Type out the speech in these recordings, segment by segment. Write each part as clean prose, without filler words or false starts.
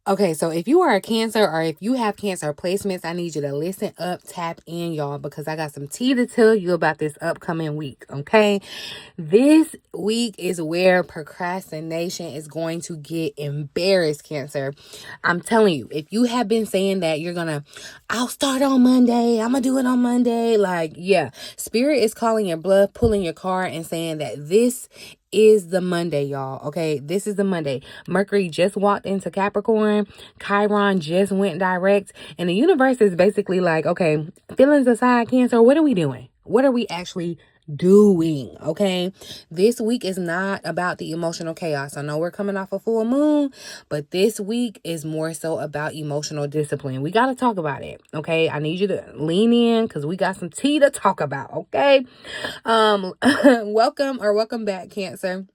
Okay, so if you are a Cancer or if you have Cancer placements, I need you to listen up, tap in, y'all, because I got some tea to tell you about this upcoming week, okay? This week is where procrastination is going to get embarrassed, Cancer. I'm telling you, if you have been saying that I'll start on Monday, I'm gonna do it on Monday, like, yeah, Spirit is calling your bluff, pulling your card, and saying that this is the Monday, y'all. Okay, this is the Monday. Mercury just walked into Capricorn. Chiron just went direct. And the universe is basically like, okay, feelings aside, Cancer, what are we doing? What are we actually doing? Okay, this week is not about the emotional chaos. I know we're coming off a full moon, but this week is more so about emotional discipline. We got to talk about it. Okay, I need you to lean in because we got some tea to talk about. Okay, welcome back, Cancer.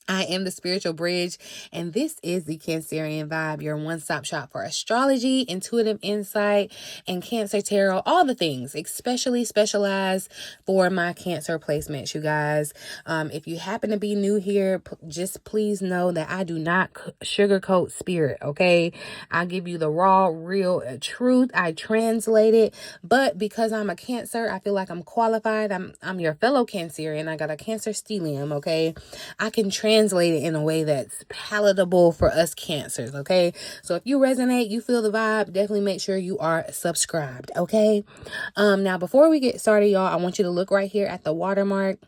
I am the spiritual bridge, and this is the Cancerian Vibe, your one-stop shop for astrology, intuitive insight, and Cancer tarot, all the things, especially specialized for my Cancer placements, you guys. If you happen to be new here, just please know that I do not sugarcoat spirit, okay? I give you the raw, real truth. I translate it, but because I'm a Cancer, I feel like I'm qualified. I'm your fellow Cancerian. I got a Cancer stellium, okay? I can translate it in a way that's palatable for us Cancers, okay? So if you resonate, you feel the vibe, definitely make sure you are subscribed, okay? Now before we get started, y'all, I want you to look right here at the watermark.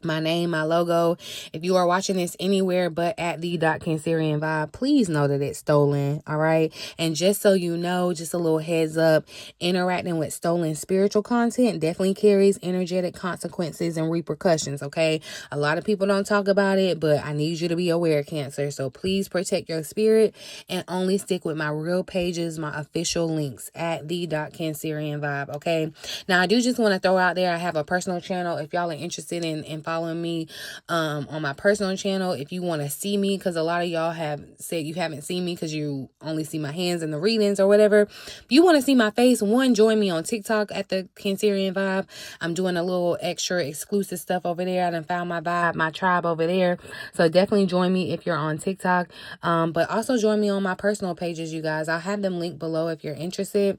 My name, my logo. If you are watching this anywhere but at the Cancerian Vibe, please know that it's stolen, all right? And just so you know, just a little heads up, interacting with stolen spiritual content definitely carries energetic consequences and repercussions, okay? A lot of people don't talk about it, but I need you to be aware, Cancer. So please protect your spirit and only stick with my real pages, my official links at the Cancerian Vibe, okay? Now, I do just want to throw out there, I have a personal channel. If y'all are interested in following me on my personal channel, if you want to see me, because a lot of y'all have said you haven't seen me because you only see my hands in the readings or whatever. If you want to see my face, join me on TikTok at the Cancerian Vibe. I'm doing a little extra exclusive stuff over there. I done found my vibe, my tribe over there. So definitely join me if you're on TikTok. But also join me on my personal pages, you guys. I'll have them linked below if you're interested.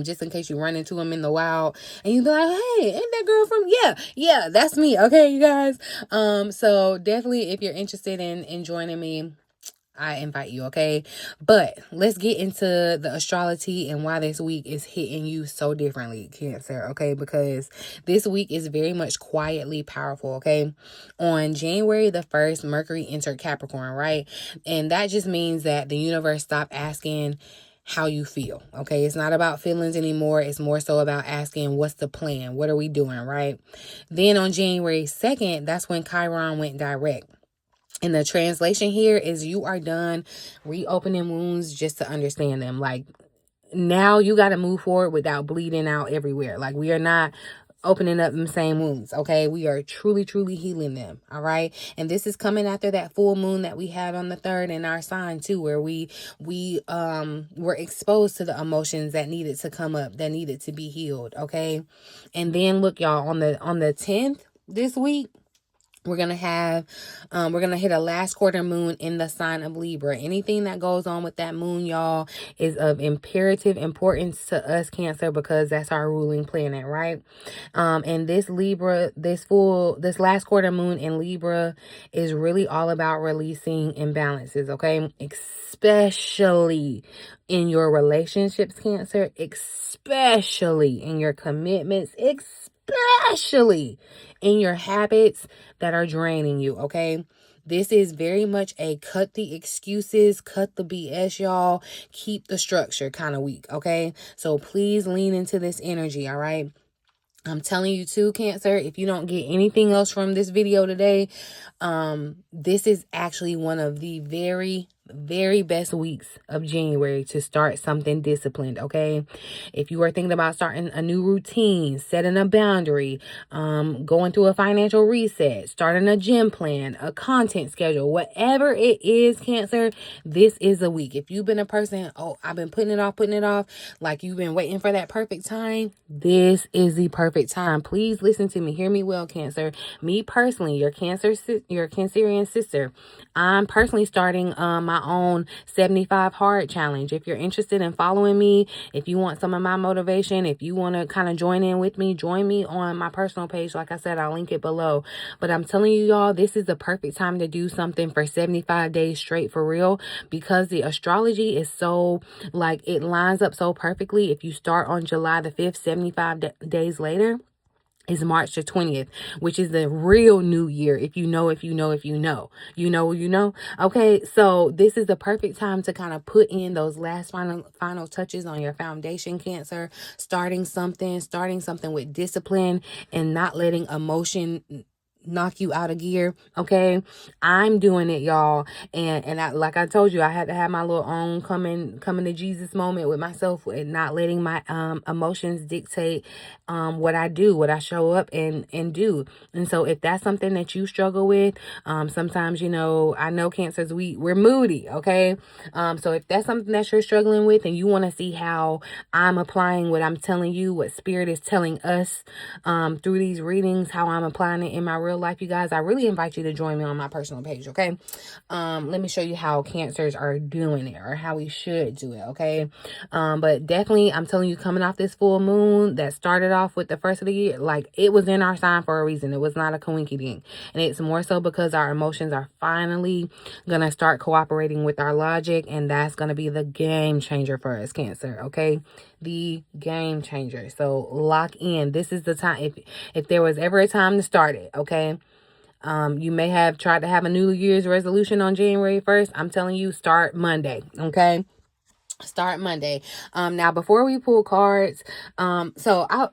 Just in case you run into them in the wild and you be like, hey, ain't that girl from, yeah, that's me. Okay, you guys. So definitely if you're interested in joining me, I invite you, okay? But let's get into the Astrolo-TEA and why this week is hitting you so differently, Cancer, okay? Because this week is very much quietly powerful, okay? On January the 1st, Mercury entered Capricorn, right? And that just means that the universe stopped asking how you feel, okay? It's not about feelings anymore. It's more so about asking, what's the plan? What are we doing, right? Then on January 2nd, that's when Chiron went direct. And the translation here is you are done reopening wounds just to understand them. Like, now you got to move forward without bleeding out everywhere. Like, we are not opening up them same wounds, okay? We are truly healing them, all right? And this is coming after that full moon that we had on the 3rd in our sign too, where we were exposed to the emotions that needed to come up, that needed to be healed, okay? And then look, y'all, on the 10th this week, we're going to hit a last quarter moon in the sign of Libra. Anything that goes on with that moon, y'all, is of imperative importance to us, Cancer, because that's our ruling planet, right? And this last quarter moon in Libra is really all about releasing imbalances, okay? Especially in your relationships, Cancer, especially in your commitments, especially in your habits that are draining you, okay? This is very much a cut the excuses, cut the BS, y'all. Keep the structure kind of week, okay? So please lean into this energy, all right? I'm telling you too, Cancer, if you don't get anything else from this video today, this is actually one of the very best weeks of January to start something disciplined, okay? If you are thinking about starting a new routine, setting a boundary, going through a financial reset, starting a gym plan, a content schedule, whatever it is, Cancer, this is a week. If you've been a person, I've been putting it off, like you've been waiting for that perfect time, this is the perfect time. Please listen to me. Hear me well, Cancer. Me personally, your Cancerian sister, I'm personally starting my own 75 hard challenge. If you're interested in following me, if you want some of my motivation, if you want to kind of join in with me, join me on my personal page. Like I said, I'll link it below. But I'm telling you, y'all, this is the perfect time to do something for 75 days straight, for real, because the astrology is so, like, it lines up so perfectly. If you start on July the 5th, 75 days later is March the 20th, which is the real new year. If you know, okay. So this is the perfect time to kind of put in those last final touches on your foundation, Cancer, starting something with discipline and not letting emotion knock you out of gear. Okay, I'm doing it, y'all, and I, like I told you, I had to have my little own coming to Jesus moment with myself, and not letting my emotions dictate what I do, what I show up and do. And so if that's something that you struggle with, sometimes, you know, I know Cancers, we're moody, okay? So if that's something that you're struggling with and you want to see how I'm applying what I'm telling you, what Spirit is telling us through these readings, how I'm applying it in my real life, you guys, I really invite you to join me on my personal page, okay? Let me show you how Cancers are doing it, or how we should do it, okay? But definitely, I'm telling you, coming off this full moon that started off with the first of the year, like, it was in our sign for a reason. It was not a coinky-dink. And it's more so because our emotions are finally gonna start cooperating with our logic, and that's gonna be the game changer for us, Cancer, okay? The game changer. So lock in. This is the time. If there was ever a time to start it, okay? You may have tried to have a New Year's resolution on January 1st. I'm telling you, start Monday, okay? Start Monday. Now, before we pull cards, so I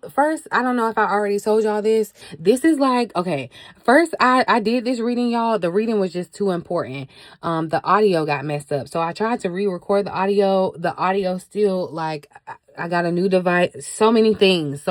don't know if I already told y'all this. This is like, okay, first I did this reading, y'all. The reading was just too important. The audio got messed up. So I tried to re-record the audio. The audio still, like, I got a new device, so many things,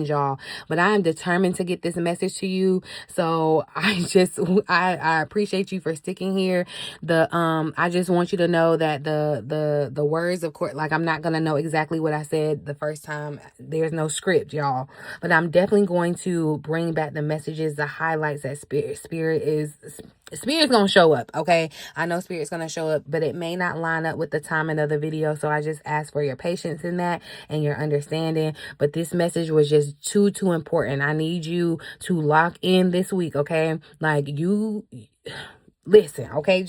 y'all. But I am determined to get this message to you. So I appreciate you for sticking here. I just want you to know that the words, of course, like, I'm not going to know exactly what I said the first time. There's no script, y'all. But I'm definitely going to bring back the messages, the highlights that Spirit's going to show up, okay? I know Spirit's going to show up, but it may not line up with the timing of the video. So I just ask for your patience in that and your understanding. But this message was just too important. I need you to lock in this week, okay? Like, you listen, okay?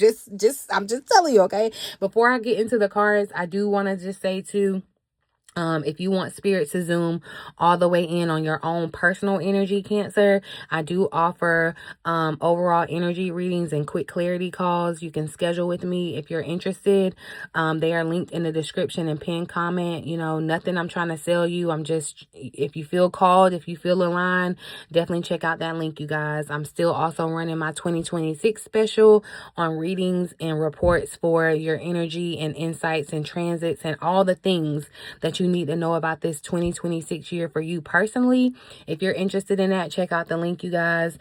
I'm just telling you, okay? Before I get into the cards, I do want to just say too, if you want Spirit to zoom all the way in on your own personal energy, Cancer, I do offer overall energy readings and quick clarity calls. You can schedule with me if you're interested. They are linked in the description and pinned comment. You know, nothing I'm trying to sell you. I'm just, if you feel called, if you feel aligned, definitely check out that link, you guys. I'm still also running my 2026 special on readings and reports for your energy and insights and transits and all the things that you need to know about this 2026 year for you personally. If you're interested in that, check out the link, you guys.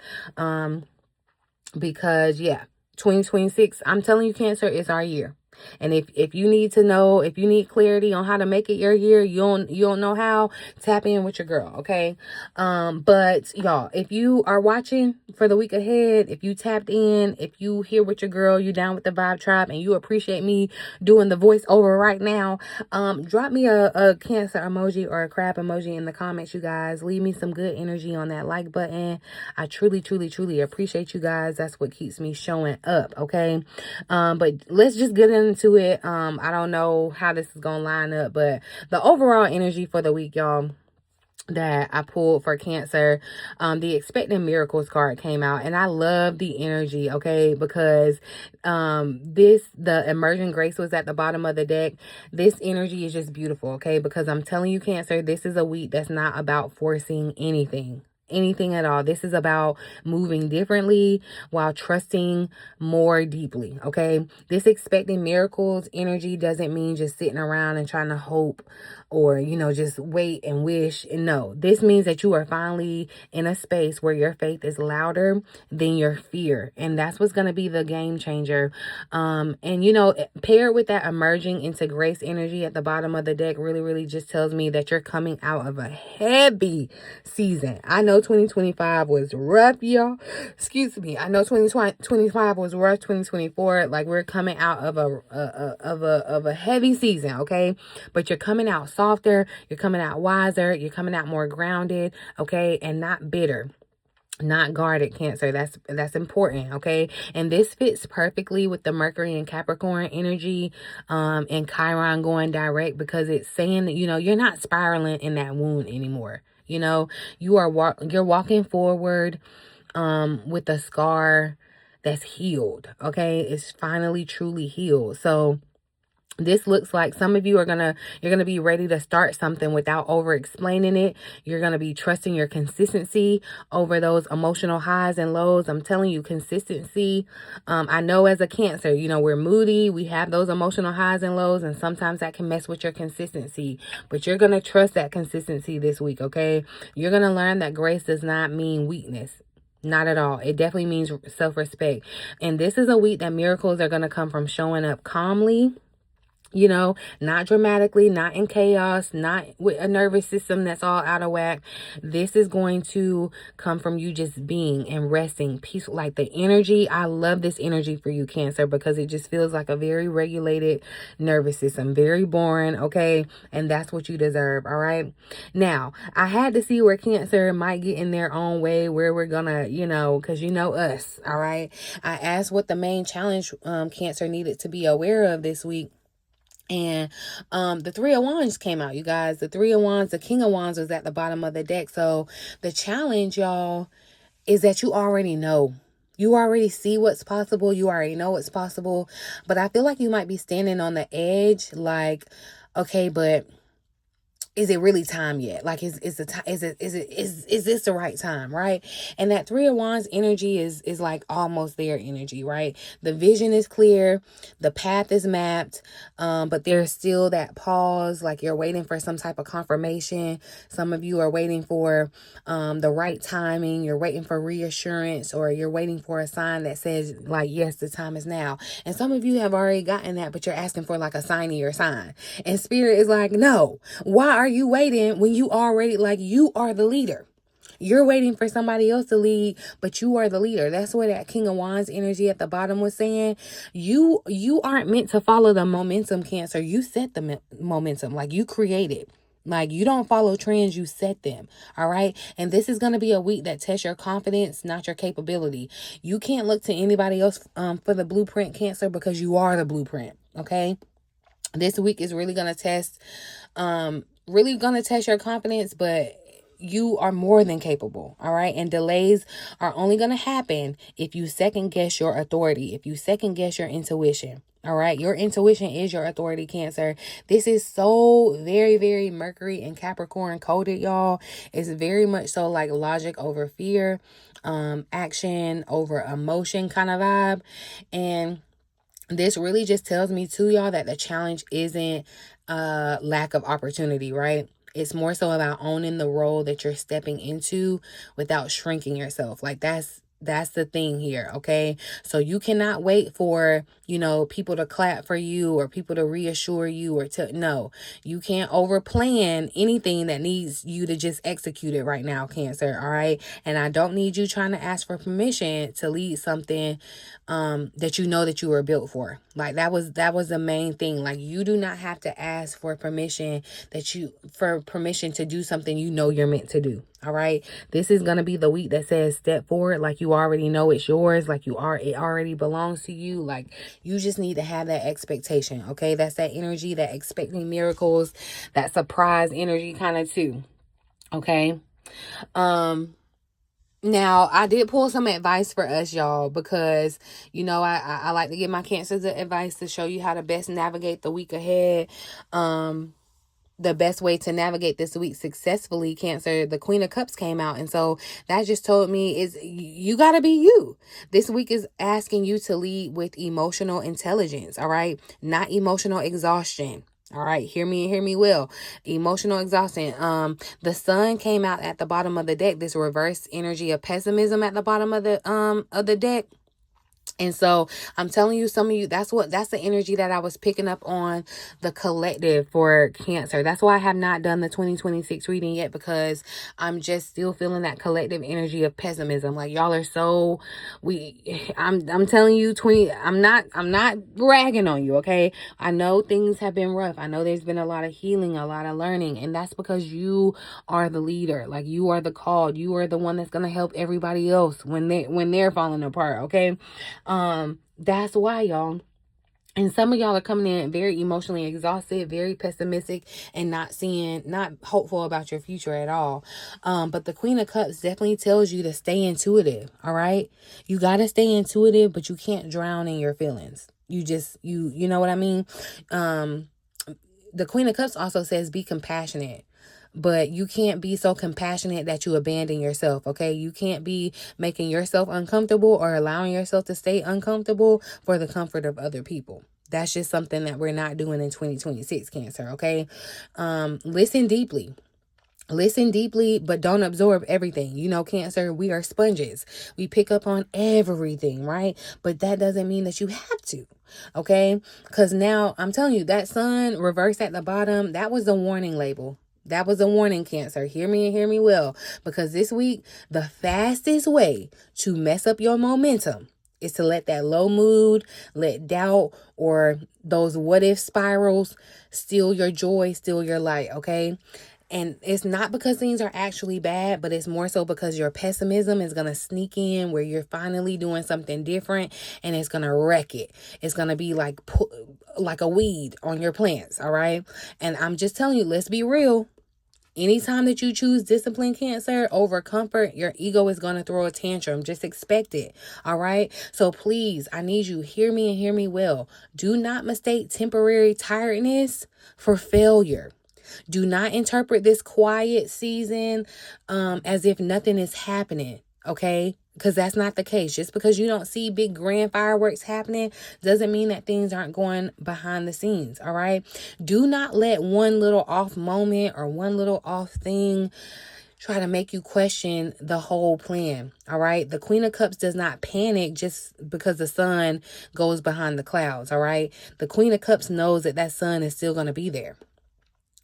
Because yeah, 2026, I'm telling you, Cancer, is our year. And if you need to know, if you need clarity on how to make it your year, you don't know how, tap in with your girl, okay? But y'all, if you are watching for the week ahead, if you tapped in, if you here with your girl, you down with the Vibe Tribe, and you appreciate me doing the voiceover right now, drop me a Cancer emoji or a crab emoji in the comments, you guys. Leave me some good energy on that like button. I truly truly appreciate you guys. That's what keeps me showing up, okay? But let's just get into it. I don't know how this is gonna line up, but the overall energy for the week, y'all, that I pulled for Cancer, the Expecting Miracles card came out, and I love the energy, okay, because the Emerging Grace was at the bottom of the deck. This energy is just beautiful, okay, because I'm telling you, Cancer, this is a week that's not about forcing anything at all. This is about moving differently while trusting more deeply, okay? This Expecting Miracles energy doesn't mean just sitting around and trying to hope, or, you know, just wait and wish. No, this means that you are finally in a space where your faith is louder than your fear. And that's what's going to be the game changer. And, you know, paired with that Emerging into Grace energy at the bottom of the deck really just tells me that you're coming out of a heavy season. I know know 2025 was rough, y'all. Excuse me. I know 2025 was rough. 2024, like, we're coming out of a heavy season, okay? But you're coming out softer, you're coming out wiser, you're coming out more grounded, okay? And not bitter, not guarded, Cancer. That's important, okay? And this fits perfectly with the Mercury and Capricorn energy, and Chiron going direct, because it's saying that, you're not spiraling in that wound anymore. You're walking forward, with a scar that's healed, okay? It's finally truly healed. So this looks like some of you you're gonna be ready to start something without over explaining it. You're gonna be trusting your consistency over those emotional highs and lows. I'm telling you, consistency. I know as a Cancer, we're moody, we have those emotional highs and lows, and sometimes that can mess with your consistency. But you're gonna trust that consistency this week, okay? You're gonna learn that grace does not mean weakness. Not at all. It definitely means self-respect. And this is a week that miracles are gonna come from showing up calmly, not dramatically, not in chaos, not with a nervous system that's all out of whack. This is going to come from you just being and resting, peaceful, like the energy. I love this energy for you, Cancer, because it just feels like a very regulated nervous system, very boring, okay? And that's what you deserve, all right? Now, I had to see where Cancer might get in their own way, where we're gonna, because us, all right? I asked what the main challenge Cancer needed to be aware of this week. And the Three of Wands came out, you guys. The Three of Wands, the King of Wands was at the bottom of the deck. So the challenge, y'all, is that you already know. You already see what's possible. You already know what's possible. But I feel like you might be standing on the edge, like, okay, but is it really time yet? Like, is this the right time, right? And that Three of Wands energy is like almost there energy, right? The vision is clear, the path is mapped, but there's still that pause, like you're waiting for some type of confirmation. Some of you are waiting for the right timing, you're waiting for reassurance, or you're waiting for a sign that says, like, yes, the time is now. And some of you have already gotten that, but you're asking for like a signier sign. And Spirit is like, no, why are you waiting when you already, like, you are the leader? You're waiting for somebody else to lead, but you are the leader. That's what that King of Wands energy at the bottom was saying. You aren't meant to follow the momentum, Cancer. You set the momentum, like you create it. Like, you don't follow trends, you set them. All right. And this is going to be a week that tests your confidence, not your capability. You can't look to anybody else for the blueprint, Cancer, because you are the blueprint. Okay. This week is really going to test your confidence, but you are more than capable, all right? And delays are only going to happen if you second guess your authority, if you second guess your intuition, all right? Your intuition is your authority, Cancer. This is so very, very Mercury and Capricorn coded, y'all. It's very much so like logic over fear, action over emotion kind of vibe. And this really just tells me too, y'all, that the challenge isn't lack of opportunity, right? It's more so about owning the role that you're stepping into without shrinking yourself. Like, that's the thing here, okay? So you cannot wait for, people to clap for you or people to reassure you or no. You can't overplan anything that needs you to just execute it right now, Cancer, all right? And I don't need you trying to ask for permission to lead something that you know that you were built for. Like, that was the main thing. Like, you do not have to ask for permission to do something you know you're meant to do. All right. This is going to be the week that says step forward. Like, you already know it's yours. Like, it already belongs to you. Like, you just need to have that expectation. Okay. That's that energy, that expecting miracles, that surprise energy kind of too. Okay. Now, I did pull some advice for us, y'all, because, I like to give my Cancers advice to show you how to best navigate the week ahead. The best way to navigate this week successfully, Cancer, the Queen of Cups came out. And so that just told me is you got to be you. This week is asking you to lead with emotional intelligence, all right? Not emotional exhaustion. All right, hear me well. Emotional exhaustion. The Sun came out at the bottom of the deck. This reverse energy of pessimism at the bottom of the deck. And so I'm telling you, some of you, that's the energy that I was picking up on the collective for Cancer. That's why I have not done the 2026 reading yet, because I'm just still feeling that collective energy of pessimism. Like, y'all are so, I'm telling you, I'm not bragging on you. Okay. I know things have been rough. I know there's been a lot of healing, a lot of learning, and that's because you are the leader. Like, you are the called, you are the one that's going to help everybody else when they're falling apart. Okay. That's why, y'all. And some of y'all are coming in very emotionally exhausted, very pessimistic, and not hopeful about your future at all. But the Queen of Cups definitely tells you to stay intuitive. All right. You got to stay intuitive, but you can't drown in your feelings. You know what I mean? The Queen of Cups also says be compassionate. But you can't be so compassionate that you abandon yourself, okay? You can't be making yourself uncomfortable or allowing yourself to stay uncomfortable for the comfort of other people. That's just something that we're not doing in 2026, Cancer, okay? Listen deeply. Listen deeply, but don't absorb everything. You know, Cancer, we are sponges. We pick up on everything, right? But that doesn't mean that you have to, okay? Because now, I'm telling you, that sun reversed at the bottom, that was a warning label. That was a warning, Cancer. Hear me and hear me well. Because this week, the fastest way to mess up your momentum is to let that low mood, let doubt, or those what if spirals steal your joy, steal your light, okay? And it's not because things are actually bad, but it's more so because your pessimism is going to sneak in where you're finally doing something different, and it's going to wreck it. It's going to be like a weed on your plants, all right? And I'm just telling you, let's be real. Anytime that you choose discipline, Cancer, over comfort, your ego is going to throw a tantrum. Just expect it. All right. So please, I need you, hear me and hear me well. Do not mistake temporary tiredness for failure. Do not interpret this quiet season as if nothing is happening. Okay. Because that's not the case. Just because you don't see big grand fireworks happening doesn't mean that things aren't going behind the scenes. All right. Do not let one little off moment or one little off thing try to make you question the whole plan. All right. The Queen of Cups does not panic just because the sun goes behind the clouds. All right. The Queen of Cups knows that sun is still going to be there.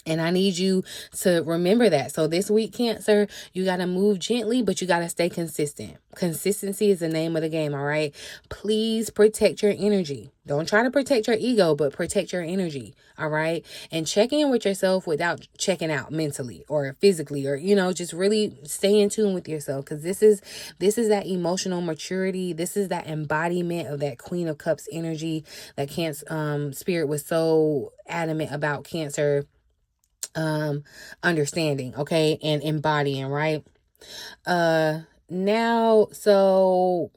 And I need you to remember that. So this week, Cancer, you got to move gently, but you got to stay consistent. Consistency is the name of the game, all right? Please protect your energy. Don't try to protect your ego, but protect your energy, all right? And check in with yourself without checking out mentally or physically, or, just really stay in tune with yourself, because this is that emotional maturity. This is that embodiment of that Queen of Cups energy that Spirit was so adamant about Cancer understanding, okay, and embodying, right? Now, so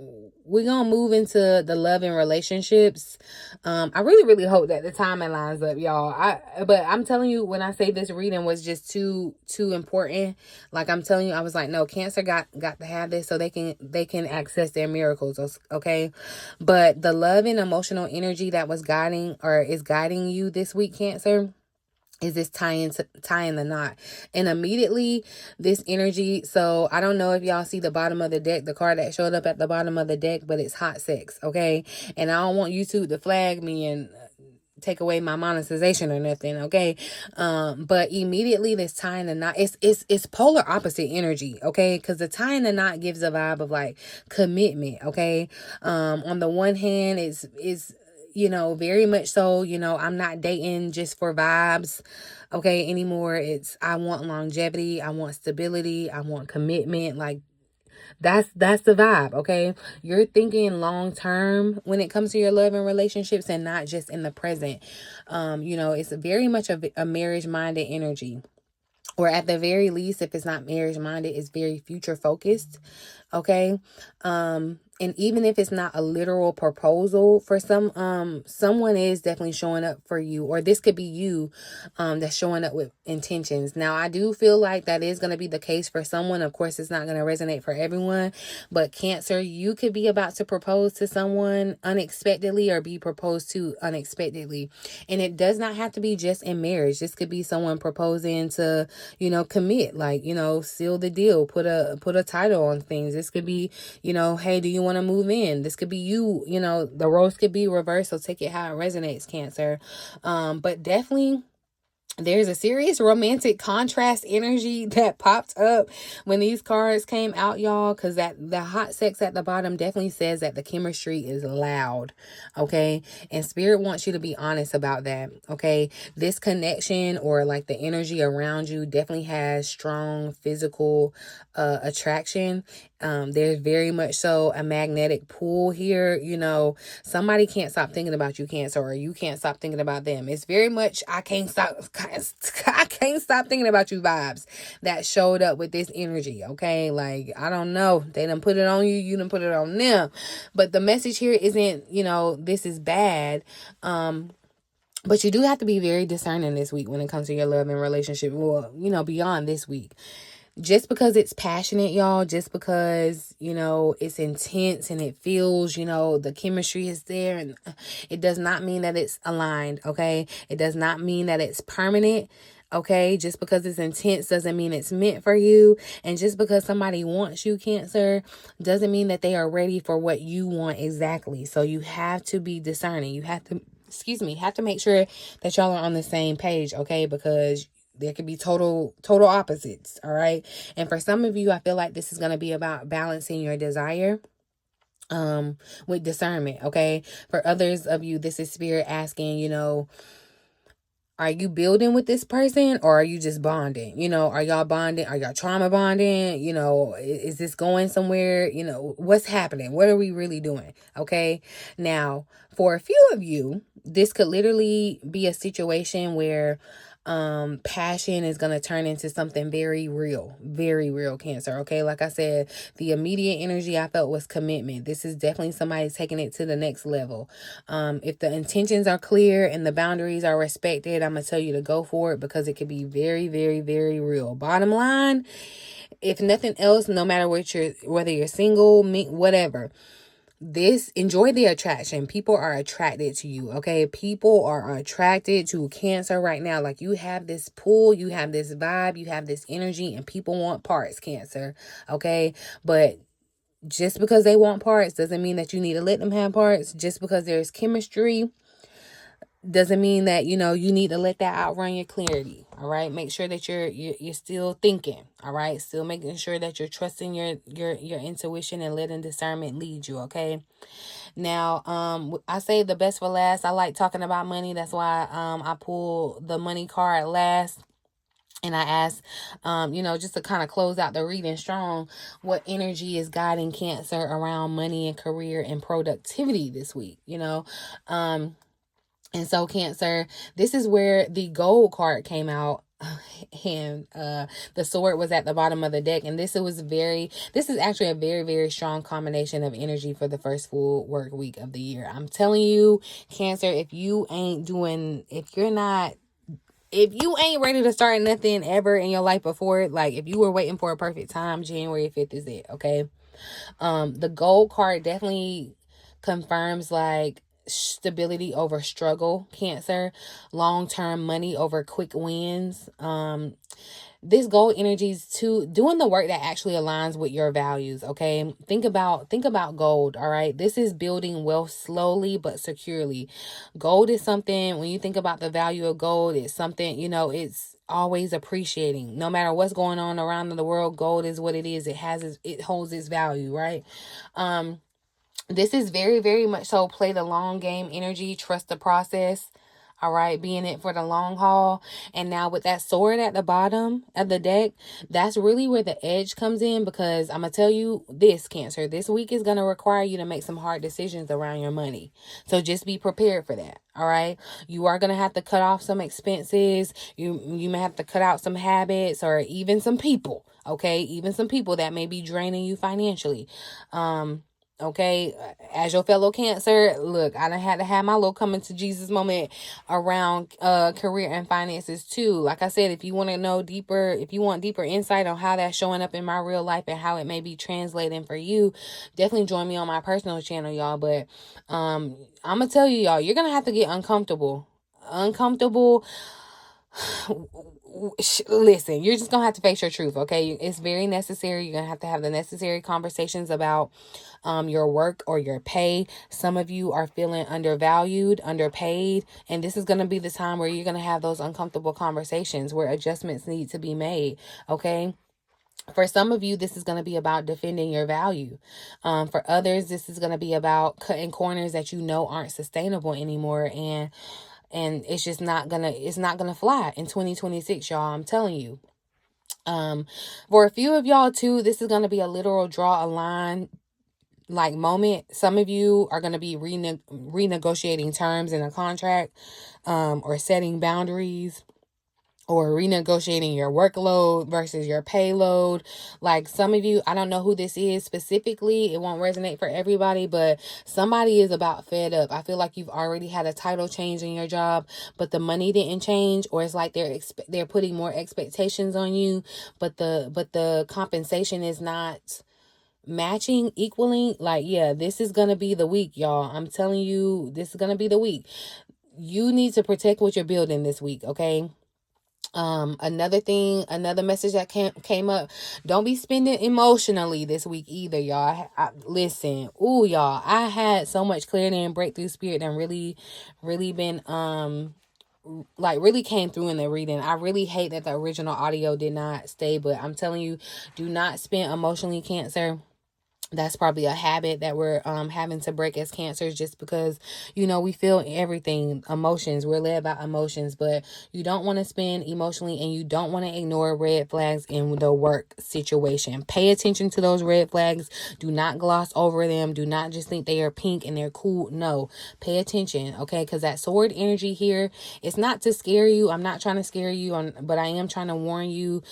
we're gonna move into the love and relationships. I really hope that the timing lines up, y'all. But I'm telling you, when I say this reading was just too important, like I'm telling you, I was like, no, Cancer got to have this so they can access their miracles, okay? But the love and emotional energy that was is guiding you this week, Cancer, is this tying the knot. And immediately this energy, so I don't know if y'all see the bottom of the deck, the card that showed up at the bottom of the deck, but it's hot sex, okay? And I don't want YouTube to flag me and take away my monetization or nothing, okay? But immediately this tying the knot, it's polar opposite energy, okay? Because the tying the knot gives a vibe of like commitment, okay? On the one hand, it's very much so, I'm not dating just for vibes, okay, anymore. I want longevity, I want stability, I want commitment. Like, that's the vibe, okay? You're thinking long term when it comes to your love and relationships, and not just in the present. It's very much a marriage minded energy. Or at the very least, if it's not marriage minded, it's very future focused. Okay. And even if it's not a literal proposal for someone is definitely showing up for you, or this could be you, that's showing up with intentions. Now, I do feel like that is going to be the case for someone. Of course, it's not going to resonate for everyone, but Cancer, you could be about to propose to someone unexpectedly or be proposed to unexpectedly. And it does not have to be just in marriage. This could be someone proposing to, commit, like, seal the deal, put a title on things. This could be, hey, do you want want to move in. This could be you, you know, the roles could be reversed, so take it how it resonates, Cancer. But definitely there's a serious romantic contrast energy that popped up when these cards came out, y'all, because that the hot sex at the bottom definitely says that the chemistry is loud, okay? And Spirit wants you to be honest about that, okay? This connection, or like the energy around you, definitely has strong physical attraction. There's very much so a magnetic pull here. You know, somebody can't stop thinking about you, Cancer, or you can't stop thinking about them. It's very much I can't stop thinking about you vibes that showed up with this energy, okay? Like, I don't know, they done put it on you, you done put it on them, but the message here isn't, you know, this is bad. But you do have to be very discerning this week when it comes to your love and relationship. Well, you know, beyond this week. Just because it's passionate, y'all, just because, you know, it's intense and it feels, you know, the chemistry is there, and it does not mean that it's aligned, okay? It does not mean that it's permanent, okay? Just because it's intense doesn't mean it's meant for you. And just because somebody wants you, Cancer, doesn't mean that they are ready for what you want exactly. So you have to be discerning. You have to, have to make sure that y'all are on the same page, okay? Because there could be total opposites, all right? And for some of you, I feel like this is going to be about balancing your desire with discernment, okay? For others of you, this is Spirit asking, you know, are you building with this person, or are you just bonding? You know, are y'all bonding? Are y'all trauma bonding? You know, is this going somewhere? You know, what's happening? What are we really doing? Okay. Now, for a few of you, this could literally be a situation where passion is going to turn into something very real, Cancer. Okay. Like I said, the immediate energy I felt was commitment. This is definitely somebody taking it to the next level. If the intentions are clear and the boundaries are respected, I'm going to tell you to go for it, because it could be very, very, very real. Bottom line, if nothing else, no matter whether you're single, whatever, enjoy the attraction. People are attracted to you, okay? People are attracted to Cancer right now. Like, you have this pull, you have this vibe, you have this energy, and people want parts, Cancer, okay? But just because they want parts doesn't mean that you need to let them have parts. Just because there's chemistry doesn't mean that, you know, you need to let that outrun your clarity. All right, make sure that you're still thinking. All right, still making sure that you're trusting your intuition and letting discernment lead you. Okay. Now, I say the best for last. I like talking about money. That's why I pull the money card last. And I asked, you know, just to kind of close out the reading strong, what energy is guiding Cancer around money and career and productivity this week, you know? And so, Cancer, this is where the gold card came out. And the sword was at the bottom of the deck, and this is actually a very, very strong combination of energy for the first full work week of the year. I'm telling you, Cancer, if you ain't ready to start nothing ever in your life before, like if you were waiting for a perfect time, January 5th is it, okay? The gold card definitely confirms like stability over struggle, Cancer, long-term money over quick wins. This gold energy is to doing the work that actually aligns with your values, okay? Think about gold, all right? This is building wealth slowly but securely. Gold is something, when you think about the value of gold, it's something, you know, it's always appreciating. No matter what's going on around the world, gold is what it is. It holds its value, right? This is very, very much so play the long game energy, trust the process. All right, be in it for the long haul. And now with that sword at the bottom of the deck, that's really where the edge comes in, because I'm going to tell you this, Cancer, this week is going to require you to make some hard decisions around your money. So just be prepared for that. All right. You are going to have to cut off some expenses. You may have to cut out some habits, or even some people. Okay. Even some people that may be draining you financially. Okay, as your fellow Cancer, look, I done had to have my little coming to Jesus moment around career and finances too. Like I said, if you want to know deeper, if you want deeper insight on how that's showing up in my real life and how it may be translating for you, definitely join me on my personal channel, y'all. But I'm gonna tell you, y'all, you're gonna have to get uncomfortable listen, you're just gonna have to face your truth, okay? It's very necessary. You're gonna have to have the necessary conversations about your work or your pay. Some of you are feeling undervalued, underpaid, and this is gonna be the time where you're gonna have those uncomfortable conversations where adjustments need to be made, okay? For some of you, this is going to be about defending your value. For others, this is going to be about cutting corners that you know aren't sustainable anymore, and it's just it's not gonna fly in 2026, y'all. I'm telling you. For a few of y'all too, this is gonna be a literal draw a line like moment. Some of you are gonna be renegotiating terms in a contract, or setting boundaries, or renegotiating your workload versus your payload. Like some of you, I don't know who this is specifically. It won't resonate for everybody, but somebody is about fed up. I feel like you've already had a title change in your job, but the money didn't change, or it's like they're putting more expectations on you, but the compensation is not matching, equaling. Like, yeah, this is gonna be the week, y'all. I'm telling you, this is gonna be the week. You need to protect what you're building this week, okay? Another message that came up, don't be spending emotionally this week either, y'all. Listen, y'all, I had so much clarity and breakthrough spirit and really been like really came through in the reading. I really hate that the original audio did not stay, but I'm telling you, do not spend emotionally, Cancer. That's probably a habit that we're having to break as Cancers, just because, you know, we feel everything, emotions, we're led by emotions, but you don't want to spend emotionally, and you don't want to ignore red flags in the work situation. Pay attention to those red flags. Do not gloss over them. Do not just think they are pink and they're cool. No, pay attention, okay? Because that sword energy here, it's not to scare you. I'm not trying to scare you, but I am trying to warn you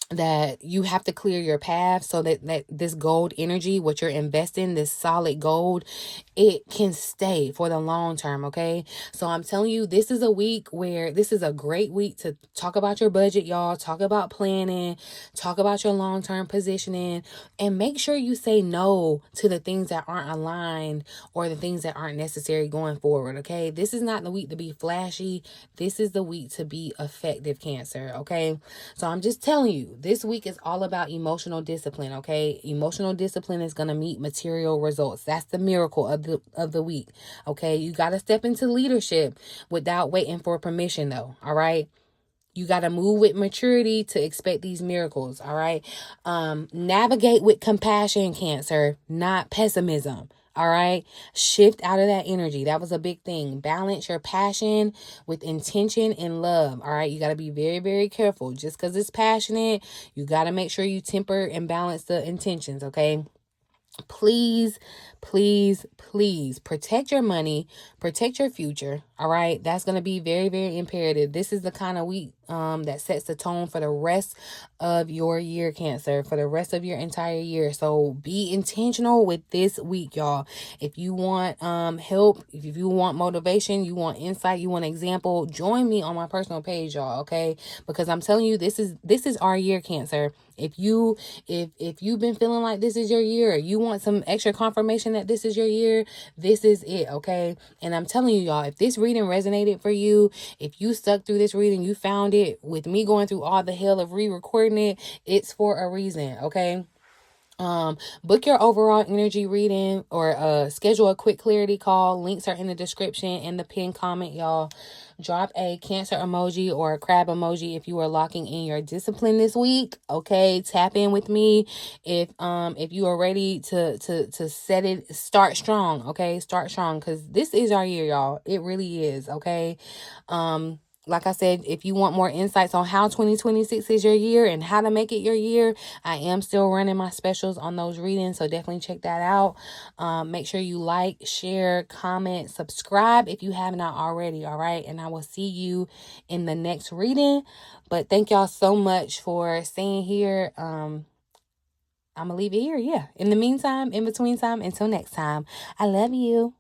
that you have to clear your path so that this gold energy, what you're investing, this solid gold, it can stay for the long term, okay? So I'm telling you, this is a week where this is a great week to talk about your budget, y'all. Talk about planning, talk about your long-term positioning, and make sure you say no to the things that aren't aligned or the things that aren't necessary going forward, okay? This is not the week to be flashy. This is the week to be effective, Cancer, okay? So I'm just telling you, this week is all about emotional discipline, okay? Emotional discipline is going to meet material results. That's the miracle of the week, okay? You got to step into leadership without waiting for permission, though, all right? You got to move with maturity to expect these miracles, all right? Navigate with compassion, Cancer, not pessimism. All right. Shift out of that energy. That was a big thing. Balance your passion with intention and love. All right. You got to be very, very careful. Just because it's passionate, you got to make sure you temper and balance the intentions. Okay. Please, please, please protect your money, protect your future. All right. That's going to be very, very imperative. This is the kind of week that sets the tone for the rest of your year, Cancer, for the rest of your entire year. So be intentional with this week, y'all. If you want help, if you want motivation, you want insight, you want example, join me on my personal page, y'all, okay? Because I'm telling you, this is our year, Cancer. If you've been feeling like this is your year, or you want some extra confirmation that this is your year, this is it, okay? And I'm telling you, y'all, if this reading resonated for you, if you stuck through this reading, you found it with me going through all the hell of re-recording it, it's for a reason, okay? Book your overall energy reading, or schedule a quick clarity call. Links are in the description and the pinned comment, y'all. Drop a Cancer emoji or a crab emoji if you are locking in your discipline this week. Okay, tap in with me if you are ready to start strong. Okay, start strong, because this is our year, y'all. It really is. Okay. Like I said, if you want more insights on how 2026 is your year and how to make it your year, I am still running my specials on those readings, so definitely check that out. Make sure you like, share, comment, subscribe if you have not already, all right? And I will see you in the next reading. But thank y'all so much for staying here. I'm going to leave it here, yeah. In the meantime, in between time, until next time, I love you.